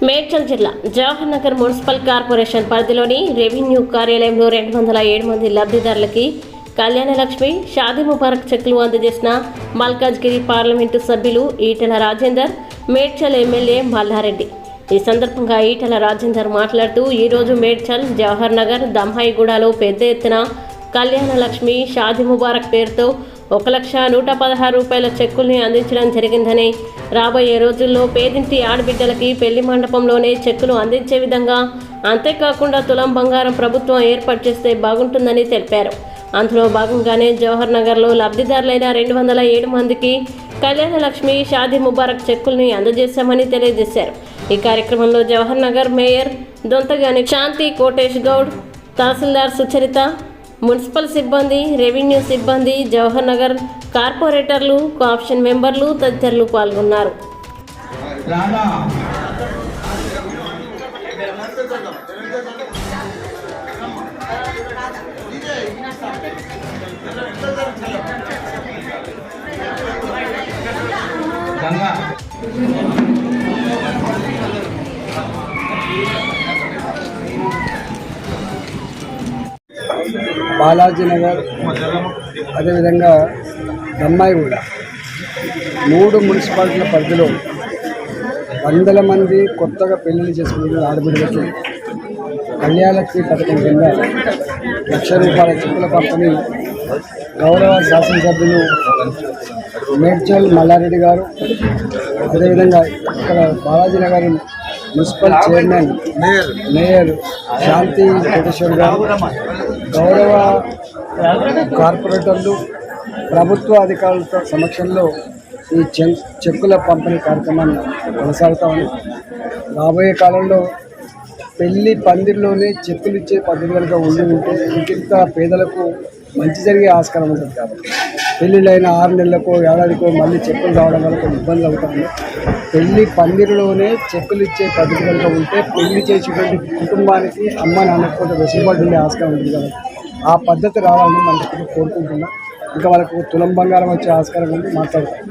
మేడ్చల్ జిల్లా Jawahar Nagar municipal corporation పరిధిలోని revenue కార్యాలయంలో 207 మంది లబ్ధిదారులకి కళ్యాణలక్ష్మి షాదీ ముబారక్ చెక్కులు అందజేసిన మల్కాజ్గిరి పార్లమెంటు సభ్యులు ఈటెల రాజేందర్, మేడ్చల్ ఎమ్మెల్యే మల్లారెడ్డి. ఈ సందర్భంగా ఈటెల రాజేందర్ మాట్లాడుతూ ఈరోజు మేడ్చల్, జవహర్ నగర్, దమ్మాయిగూడలో పెద్ద ఎత్తున కళ్యాణలక్ష్మి షాదీ ముబారక్ పేరుతో 1,116 రూపాయల చెక్కుల్ని అందించడం జరిగిందని, రాబోయే రోజుల్లో పేదింటి ఆడబిడ్డలకి పెళ్లి మండపంలోనే చెక్కులు అందించే విధంగా, అంతేకాకుండా తులం బంగారం ప్రభుత్వం ఏర్పాటు చేస్తే బాగుంటుందని తెలిపారు. అందులో భాగంగానే జవహర్ నగర్లో లబ్ధిదారులైన 207 మందికి కళ్యాణలక్ష్మి షాదీ ముబారక్ చెక్కుల్ని అందజేశామని తెలియజేశారు. ఈ కార్యక్రమంలో జవహర్ నగర్ మేయర్ దొంతగాని శాంతి కోటేష్ గౌడ్, తహసీల్దార్ సుచరిత, మున్సిపల్ సిబ్బంది, రెవెన్యూ సిబ్బంది, జవహర్ నగర్ కార్పొరేటర్లు, కోఆప్షన్ మెంబర్లు తదితరులు పాల్గొన్నారు. బాలాజీ నగర్, అదేవిధంగా దమ్మాయిగూడ 3 మున్సిపాలిటీల పరిధిలో వందల మంది కొత్తగా పెళ్లిళ్ళు చేసుకునే ఆడబిడ్డలకి కళ్యాణలక్ష్మి పథకం కింద ₹1,00,000 చెక్కుల పంపిణీ గౌరవ శాసనసభ్యులు మేడ్చల్ మల్లారెడ్డి గారు, అదేవిధంగా ఇక్కడ Balaji Nagar municipal chairman mayor Shanthi Koteshwar గారు, గౌరవ కార్పొరేటర్లు, ప్రభుత్వ అధికారులతో సమక్షంలో ఈ చెక్కుల పంపిణీ కార్యక్రమాన్ని కొనసాగుతామని, రాబోయే కాలంలో పెళ్లి పందిరిలోనే చెక్కులు ఇచ్చే పద్ధతులుగా ఉండి ఉంటే ఇంకింత పేదలకు మంచి జరిగే ఆస్కారం ఉంటుంది. కాబట్టి పెళ్ళిళ్ళైన 6 నెలలకో ఏడాదికో మళ్ళీ చెక్కులు రావడం వల్ల కొన్ని ఇబ్బందులు అవుతాయి. పెళ్లి పందిరిలోనే చెక్కులు ఇచ్చే పద్ధతులుగా ఉంటే పెళ్లి చేసేటువంటి కుటుంబానికి అమ్మ నాన్నకు కొంత వెసులుబాటు ఉండే ఆస్కారం ఉంటుంది. కాబట్టి ఆ పద్ధతి రావాలని మనకి కోరుకుంటున్నా. ఇంకా వాళ్ళకు తులం బంగారం వచ్చే ఆస్కారం ఉంది. మాట్లాడుతాం.